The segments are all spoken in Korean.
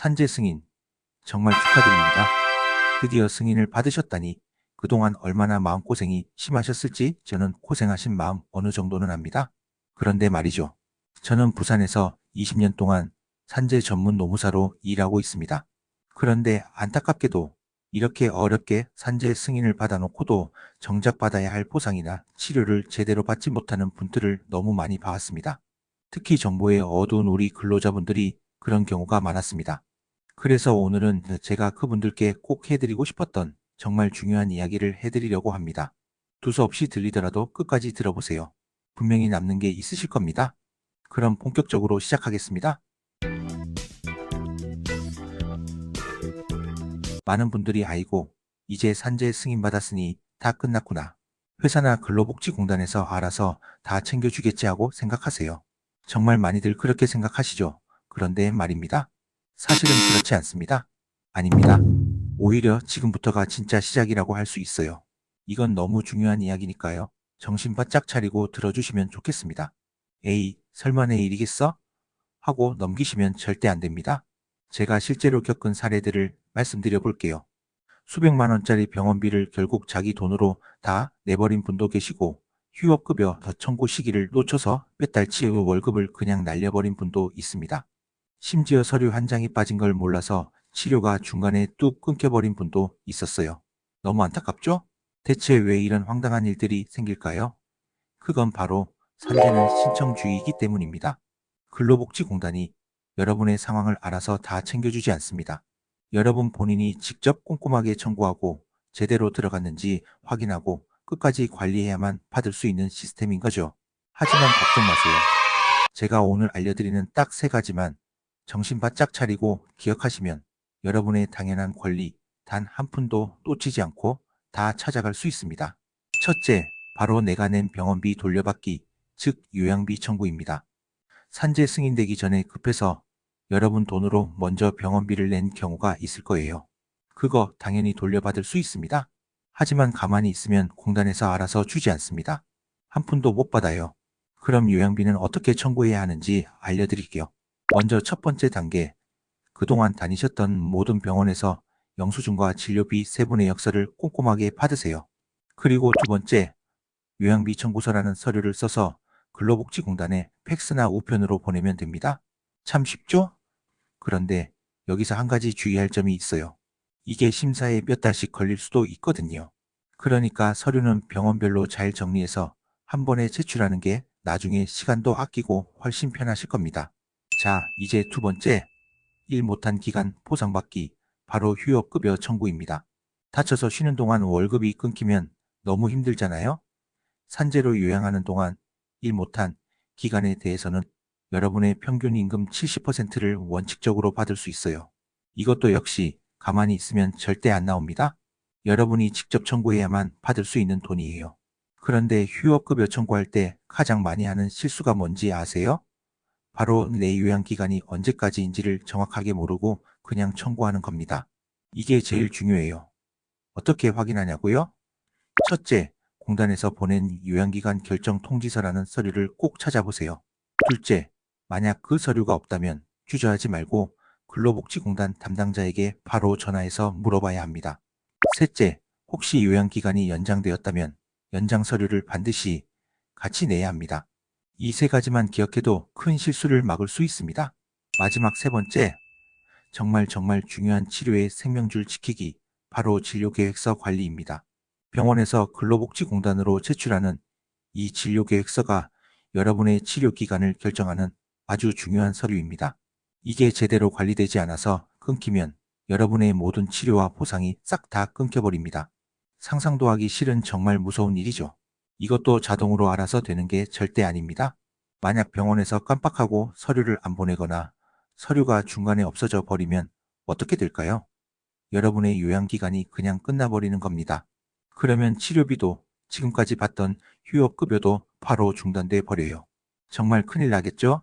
산재 승인, 정말 축하드립니다. 드디어 승인을 받으셨다니 그동안 얼마나 마음고생이 심하셨을지 저는 고생하신 마음 어느 정도는 압니다. 그런데 말이죠. 저는 부산에서 20년 동안 산재 전문 노무사로 일하고 있습니다. 그런데 안타깝게도 이렇게 어렵게 산재 승인을 받아놓고도 정작 받아야 할 보상이나 치료를 제대로 받지 못하는 분들을 너무 많이 봐왔습니다. 특히 정보의 어두운 우리 근로자분들이 그런 경우가 많았습니다. 그래서 오늘은 제가 그분들께 꼭 해드리고 싶었던 정말 중요한 이야기를 해드리려고 합니다. 두서없이 들리더라도 끝까지 들어보세요. 분명히 남는 게 있으실 겁니다. 그럼 본격적으로 시작하겠습니다. 많은 분들이 아이고, 이제 산재 승인받았으니 다 끝났구나. 회사나 근로복지공단에서 알아서 다 챙겨주겠지 하고 생각하세요. 정말 많이들 그렇게 생각하시죠? 그런데 말입니다. 사실은 그렇지 않습니다. 아닙니다. 오히려 지금부터가 진짜 시작이라고 할 수 있어요. 이건 너무 중요한 이야기니까요. 정신 바짝 차리고 들어주시면 좋겠습니다. 에이, 설마 내 일이겠어? 하고 넘기시면 절대 안 됩니다. 제가 실제로 겪은 사례들을 말씀드려 볼게요. 수백만 원짜리 병원비를 결국 자기 돈으로 다 내버린 분도 계시고, 휴업급여 더 청구 시기를 놓쳐서 몇 달치 월급을 그냥 날려버린 분도 있습니다. 심지어 서류 한 장이 빠진 걸 몰라서 치료가 중간에 뚝 끊겨버린 분도 있었어요. 너무 안타깝죠? 대체 왜 이런 황당한 일들이 생길까요? 그건 바로 산재는 신청주의이기 때문입니다. 근로복지공단이 여러분의 상황을 알아서 다 챙겨주지 않습니다. 여러분 본인이 직접 꼼꼼하게 청구하고 제대로 들어갔는지 확인하고 끝까지 관리해야만 받을 수 있는 시스템인 거죠. 하지만 걱정 마세요. 제가 오늘 알려드리는 딱 3가지만 정신 바짝 차리고 기억하시면 여러분의 당연한 권리 단 한 푼도 놓치지 않고 다 찾아갈 수 있습니다. 첫째, 바로 내가 낸 병원비 돌려받기, 즉 요양비 청구입니다. 산재 승인되기 전에 급해서 여러분 돈으로 먼저 병원비를 낸 경우가 있을 거예요. 그거 당연히 돌려받을 수 있습니다. 하지만 가만히 있으면 공단에서 알아서 주지 않습니다. 한 푼도 못 받아요. 그럼 요양비는 어떻게 청구해야 하는지 알려드릴게요. 먼저 첫 번째 단계, 그동안 다니셨던 모든 병원에서 영수증과 진료비 세분의 역서를 꼼꼼하게 받으세요. 그리고 두 번째, 요양비 청구서라는 서류를 써서 근로복지공단에 팩스나 우편으로 보내면 됩니다. 참 쉽죠? 그런데 여기서 한 가지 주의할 점이 있어요. 이게 심사에 몇 달씩 걸릴 수도 있거든요. 그러니까 서류는 병원별로 잘 정리해서 한 번에 제출하는 게 나중에 시간도 아끼고 훨씬 편하실 겁니다. 자, 이제 두 번째, 일 못한 기간 보상받기, 바로 휴업급여 청구입니다. 다쳐서 쉬는 동안 월급이 끊기면 너무 힘들잖아요? 산재로 요양하는 동안 일 못한 기간에 대해서는 여러분의 평균 임금 70%를 원칙적으로 받을 수 있어요. 이것도 역시 가만히 있으면 절대 안 나옵니다. 여러분이 직접 청구해야만 받을 수 있는 돈이에요. 그런데 휴업급여 청구할 때 가장 많이 하는 실수가 뭔지 아세요? 바로 내 요양기간이 언제까지인지를 정확하게 모르고 그냥 청구하는 겁니다. 이게 제일 중요해요. 어떻게 확인하냐고요? 첫째, 공단에서 보낸 요양기간 결정 통지서라는 서류를 꼭 찾아보세요. 둘째, 만약 그 서류가 없다면 주저하지 말고 근로복지공단 담당자에게 바로 전화해서 물어봐야 합니다. 셋째, 혹시 요양기간이 연장되었다면 연장 서류를 반드시 같이 내야 합니다. 이 3가지만 기억해도 큰 실수를 막을 수 있습니다. 마지막 3번째, 정말 중요한 치료의 생명줄 지키기, 바로 진료계획서 관리입니다. 병원에서 근로복지공단으로 제출하는 이 진료계획서가 여러분의 치료기간을 결정하는 아주 중요한 서류입니다. 이게 제대로 관리되지 않아서 끊기면 여러분의 모든 치료와 보상이 싹 다 끊겨버립니다. 상상도 하기 싫은 정말 무서운 일이죠. 이것도 자동으로 알아서 되는 게 절대 아닙니다. 만약 병원에서 깜빡하고 서류를 안 보내거나 서류가 중간에 없어져 버리면 어떻게 될까요? 여러분의 요양기간이 그냥 끝나버리는 겁니다. 그러면 치료비도 지금까지 받던 휴업급여도 바로 중단돼 버려요. 정말 큰일 나겠죠?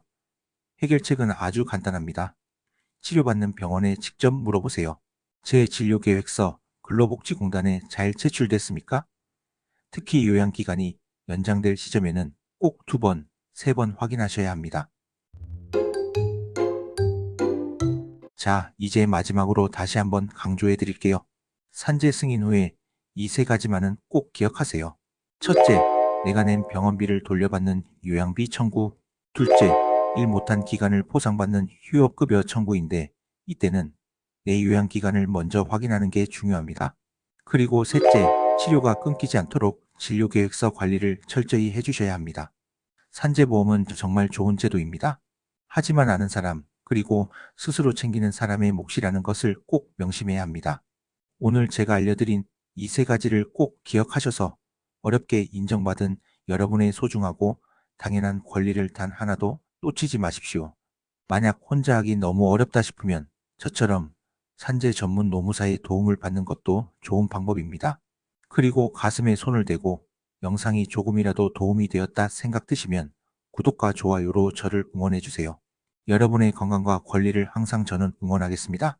해결책은 아주 간단합니다. 치료받는 병원에 직접 물어보세요. 제 진료계획서 근로복지공단에 잘 제출됐습니까? 특히 요양기간이 연장될 시점에는 꼭 2번, 3번 확인하셔야 합니다. 자, 이제 마지막으로 다시 한번 강조해 드릴게요. 산재 승인 후에 이 세 가지만은 꼭 기억하세요. 첫째, 내가 낸 병원비를 돌려받는 요양비 청구. 둘째, 일 못한 기간을 보상받는 휴업급여 청구인데 이때는 내 요양기간을 먼저 확인하는 게 중요합니다. 그리고 셋째, 치료가 끊기지 않도록 진료계획서 관리를 철저히 해주셔야 합니다. 산재보험은 정말 좋은 제도입니다. 하지만 아는 사람, 그리고 스스로 챙기는 사람의 몫이라는 것을 꼭 명심해야 합니다. 오늘 제가 알려드린 이 세 가지를 꼭 기억하셔서 어렵게 인정받은 여러분의 소중하고 당연한 권리를 단 하나도 놓치지 마십시오. 만약 혼자 하기 너무 어렵다 싶으면 저처럼 산재 전문 노무사의 도움을 받는 것도 좋은 방법입니다. 그리고 가슴에 손을 대고 영상이 조금이라도 도움이 되었다 생각드시면 구독과 좋아요로 저를 응원해주세요. 여러분의 건강과 권리를 항상 저는 응원하겠습니다.